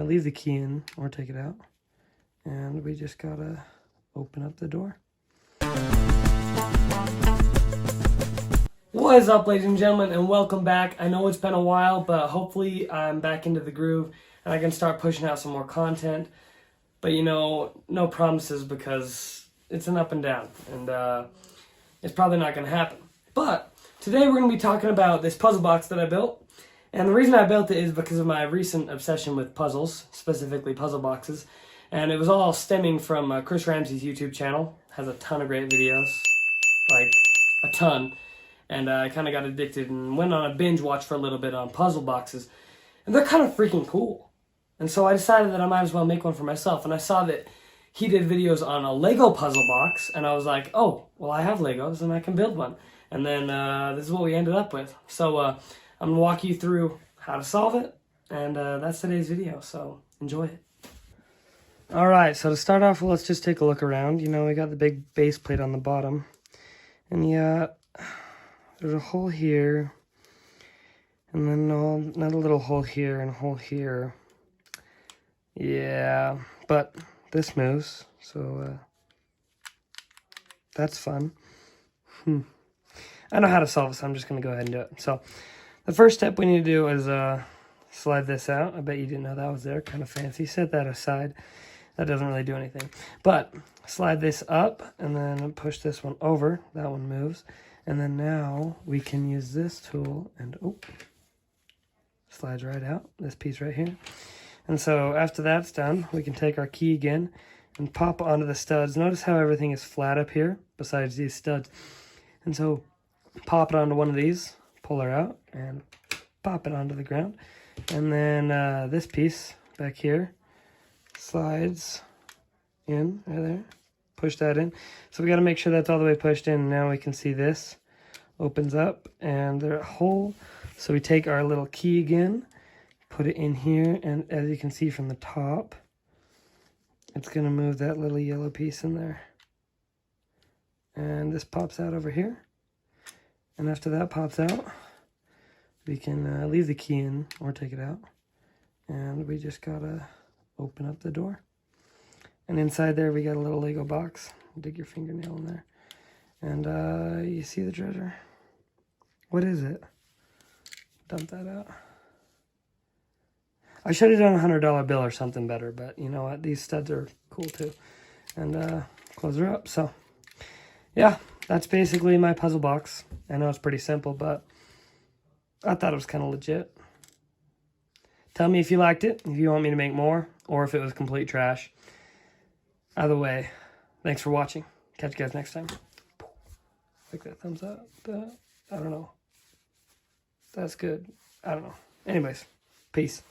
leave the key in or take it out. And we just gotta open up the door. What is up, ladies and gentlemen, and welcome back. I know it's been a while, but hopefully I'm back into the groove and I can start pushing out some more content. But you know, no promises because it's an up and down, and it's probably not going to happen. But today we're going to be talking about this puzzle box that I built. And the reason I built it is because of my recent obsession with puzzles, specifically puzzle boxes. And it was all stemming from Chris Ramsay's YouTube channel. Has a ton of great videos, like a ton. And I kind of got addicted and went on a binge watch for a little bit on puzzle boxes. And they're kind of freaking cool. And so I decided that I might as well make one for myself. And I saw that he did videos on a Lego puzzle box. And I was like, oh, well, I have Legos and I can build one. And then this is what we ended up with. So I'm going to walk you through how to solve it. And that's today's video. So enjoy it. All right, so to start off, let's just take a look around. You know, we got the big base plate on the bottom. And yeah, there's a hole here. And then another little hole here and a hole here. Yeah, but this moves, so that's fun. I know how to solve this, so I'm just going to go ahead and do it. So the first step we need to do is slide this out. I bet you didn't know that was there. Kind of fancy. Set that aside. That doesn't really do anything. But slide this up and then push this one over. That one moves. And then now we can use this tool and slides right out. This piece right here. And so after that's done, we can take our key again and pop onto the studs. Notice how everything is flat up here besides these studs. And so pop it onto one of these, pull her out, and pop it onto the ground. And then this piece back here slides in right there. Push that in. So we got to make sure that's all the way pushed in. Now we can see this opens up and there's a hole. So we take our little key again, put it in here, and as you can see from the top, it's going to move that little yellow piece in there. And this pops out over here. And after that pops out, we can leave the key in or take it out. And we just got to open up the door. And inside there we got a little Lego box. Dig your fingernail in there. And you see the treasure? What is it? Dump that out. I should have done a $100 bill or something better, but you know what? These studs are cool too. And close her up. So yeah, that's basically my puzzle box. I know it's pretty simple, but I thought it was kind of legit. Tell me if you liked it, if you want me to make more, or if it was complete trash. Either way, thanks for watching. Catch you guys next time. Like that thumbs up. I don't know. That's good. I don't know. Anyways, peace.